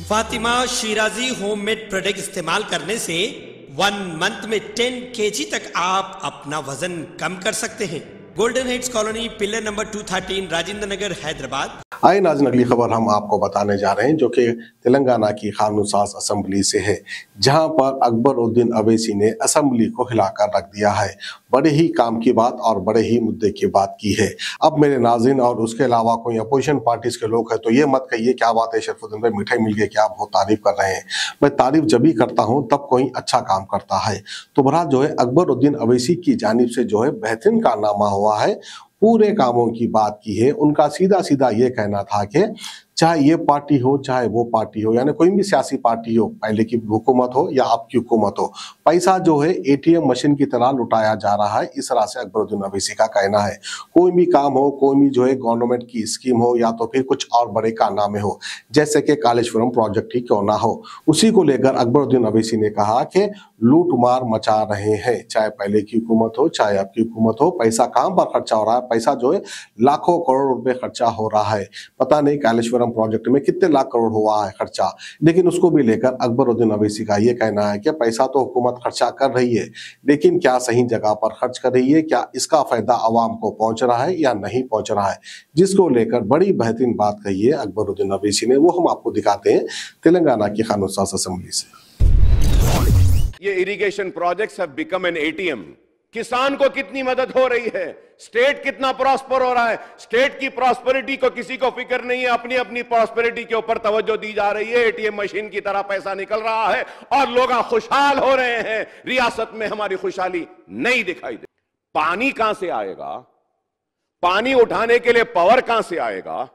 Fatima Shirazi homemade product इस्तेमाल करने से 1 मंथ में 10 kg तक आप अपना वजन कम कर सकते हैं। Golden heights colony, pillar number 213, Rajendra Nagar, Hyderabad. आइए नाज़रीन, अगली खबर हम आपको बताने जा रहे हैं जो कि तेलंगाना की कानून साज असम्बली से है, जहां पर अकबरुद्दीन अवैसी ने असम्बली को हिलाकर रख दिया है। बड़े ही काम की बात और बड़े ही मुद्दे की बात की है। अब मेरे नाज़रीन और उसके अलावा कोई अपोजिशन पार्टीज के लोग हैं तो ये मत कहिए क्या बात है शरफुद्दीन भाई, मिठाई मिल गई, क्या आप बहुत तारीफ कर रहे हैं। मैं तारीफ जब भी करता हूँ तब कोई अच्छा काम करता है। तो बहरहाल जो है अकबरुद्दीन अवैसी की जानिब से जो है बेहतरीन कारनामा हुआ है। पूरे कामों की बात की है। उनका सीधा सीधा ये कहना था कि चाहे ये पार्टी हो चाहे वो पार्टी हो, यानी कोई भी सियासी पार्टी हो, पहले की हुकूमत हो या अब की हुकूमत हो, पैसा जो है एटीएम मशीन की तरह लुटाया जा रहा है। इस तरह से अकबरुद्दीन अवैसी का कहना है। कोई भी काम हो, कोई भी जो है गवर्नमेंट की स्कीम हो या तो फिर कुछ और बड़े कारनामे हो, जैसे कि कालेश्वरम प्रोजेक्ट ही क्यों ना हो, उसी को लेकर अकबरुद्दीन अवैसी ने कहा कि लूट मार मचा रहे हैं। चाहे पहले की हुकूमत हो चाहे अब की हुकूमत हो, पैसा कहां पर खर्चा हो रहा है। पैसा जो है लाखों करोड़ रुपए खर्चा हो रहा है। पता नहीं कालेश्वरम प्रोजेक्ट में कितने लाख करोड़ हुआ है खर्चा, लेकिन उसको भी लेकर अकबरुद्दीन अवैसी का ये कहना है कि पैसा तो हुकूमत खर्चा कर रही है, लेकिन क्या सही जगह पर खर्च कर रही है, क्या इसका फायदा आवाम को पहुंच रहा है या नहीं पहुंच रहा है, जिसको लेकर बड़ी बेहतरीन बात कही है अकबरुद्दीन अवैसी ने। वो हम आपको दिखाते हैं तेलंगाना की कानून साज असेंबली से। ये irrigation projects have become an ATM. किसान को कितनी मदद हो रही है, स्टेट कितना प्रॉस्पर हो रहा है। स्टेट की प्रॉस्पेरिटी को किसी को फिक्र नहीं है, अपनी अपनी प्रॉस्पेरिटी के ऊपर तवज्जो दी जा रही है। एटीएम मशीन की तरह पैसा निकल रहा है और लोग खुशहाल हो रहे हैं। रियासत में हमारी खुशहाली नहीं दिखाई दे। पानी कहां से आएगा, पानी उठाने के लिए पावर कहां से आएगा,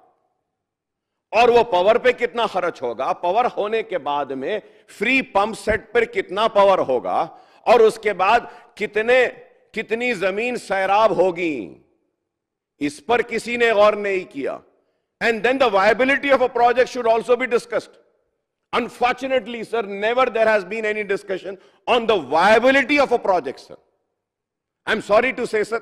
और वो पावर पे कितना खर्च होगा, पावर होने के बाद में फ्री पंप सेट पर कितना पावर होगा, और उसके बाद कितनी जमीन सैराब होगी, इस पर किसी ने गौर नहीं किया। And then the viability of a project should also be discussed. Unfortunately sir, never there has been any discussion on the viability of a project sir. I am sorry to say sir,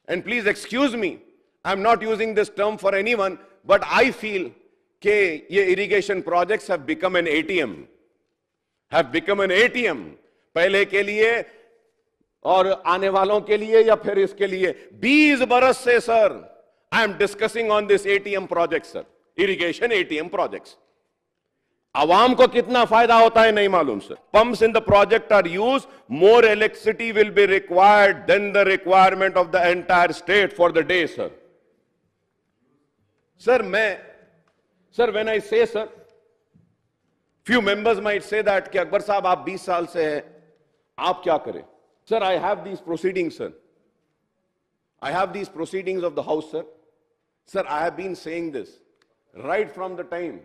and please excuse me, I am not using this term for anyone, but I feel कि ये irrigation projects have become an ATM, have become an ATM, पहले के लिए और आने वालों के लिए या फिर इसके लिए। 20 बरस से sir I am discussing on this ATM project sir, irrigation ATM projects. आवाम को कितना फायदा होता है नहीं मालूम sir. Pumps in the project are use, more electricity will be required then the requirement of the entire state for the day sir. Sir, when I say, sir, few members might say that कि अकबर साहब आप 20 साल से हैं, आप क्या करें? Sir, I have these proceedings, sir. I have these proceedings of the house, sir. Sir, I have been saying this right from the time.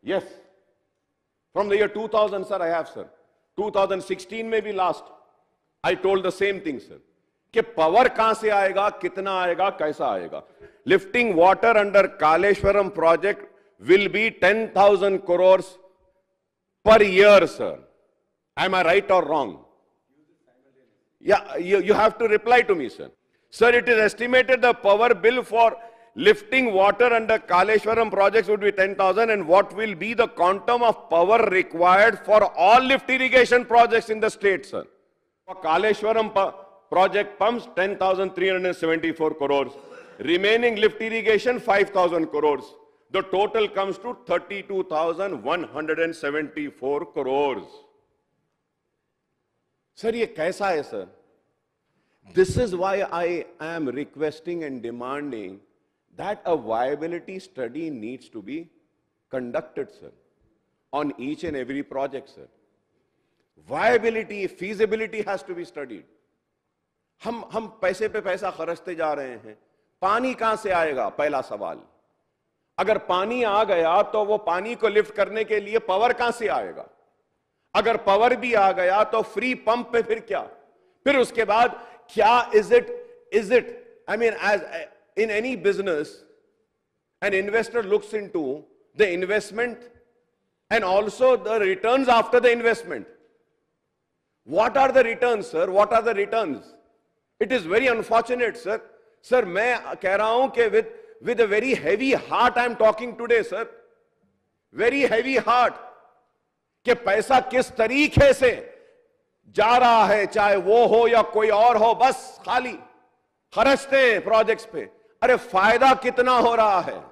Yes, from the year 2000, sir, I have, sir. 2016 में भी last, I told the same thing, sir. कि power कहां से आएगा, कितना आएगा, कैसा आएगा। Lifting water under Kaleshwaram project will be 10,000 crores per year, sir. Am I right or wrong? Yeah, you have to reply to me, sir. Sir, it is estimated the power bill for lifting water under Kaleshwaram projects would be 10,000, and what will be the quantum of power required for all lift irrigation projects in the state, sir? For Kaleshwaram project pumps 10,374 crores. Remaining lift irrigation 5,000 crores. The total comes to 32,174 crores. Sir, ये कैसा है sir? This is why I am requesting and demanding that a viability study needs to be conducted, sir, on each and every project, sir. Viability, feasibility has to be studied. हम पैसे पे पैसा खर्चते जा रहे हैं। पानी कहां से आएगा, पहला सवाल। अगर पानी आ गया तो वो पानी को लिफ्ट करने के लिए पावर कहां से आएगा। अगर पावर भी आ गया तो फ्री पंप पे फिर क्या, फिर उसके बाद क्या, is it I mean as in any business an investor looks into the investment and also the returns after the investment. What are the returns sir, what are the returns? It is very unfortunate sir. Sir मैं कह रहा हूं कि विद a very heavy heart I am talking today, sir, very heavy heart कि पैसा किस तरीके से जा रहा है, चाहे वो हो या कोई और हो, बस खाली खर्चते हैं प्रोजेक्ट्स पे। अरे फायदा कितना हो रहा है,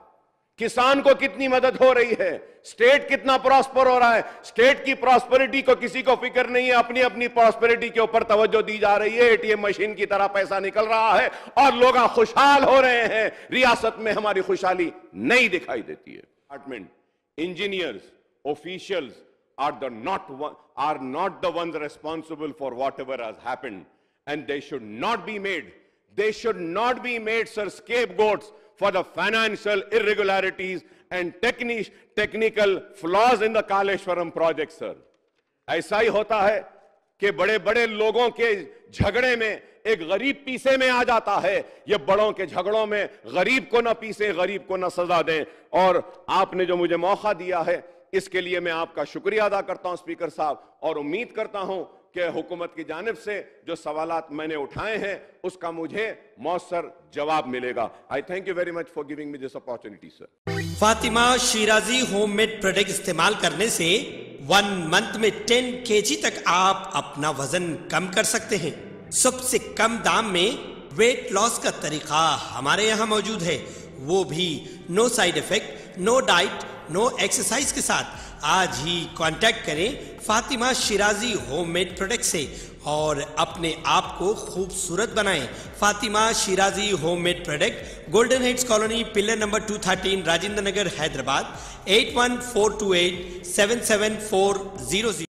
किसान को कितनी मदद हो रही है, स्टेट कितना प्रॉस्पर हो रहा है। स्टेट की प्रॉस्पेरिटी को किसी को फिक्र नहीं है, अपनी अपनी प्रॉस्पेरिटी के ऊपर तवज्जो दी जा रही है। एटीएम मशीन की तरह पैसा निकल रहा है और लोग खुशहाल हो रहे हैं। रियासत में हमारी खुशहाली नहीं दिखाई देती है। Department, engineers, officials are not the ones responsible for whatever has happened, and they should not be made, sir, scapegoats for the financial irregularities and technical flaws in the Kaleshwaram project, sir. ऐसा ही होता है कि बड़े बड़े लोगों के झगड़े में एक गरीब पीछे में आ जाता है। ये बड़ों के झगड़ों में गरीब को ना पीसे, गरीब को ना सजा दें। और आपने जो मुझे मौका दिया है, इसके लिए मैं आपका शुक्रिया अदा करता हूं स्पीकर साहब, और उम्मीद करता हूं कि हुकूमत की जानिब से जो सवालात मैंने उठाए हैं उसका मुझे मौसर जवाब मिलेगा। आई thank you very much for giving me this opportunity sir. Fatima Shirazi homemade product इस्तेमाल करने से 1 मंथ में 10 kg तक आप अपना वजन कम कर सकते हैं। सबसे कम दाम में वेट लॉस का तरीका हमारे यहाँ मौजूद है, वो भी no side effect, no diet, no exercise के साथ। आज ही कांटेक्ट करें फातिमा शिराजी होममेड प्रोडक्ट से और अपने आप को खूबसूरत बनाएं। Fatima Shirazi homemade product, golden heads colony, pillar number 213, Rajendra Nagar, Hyderabad 8142877400।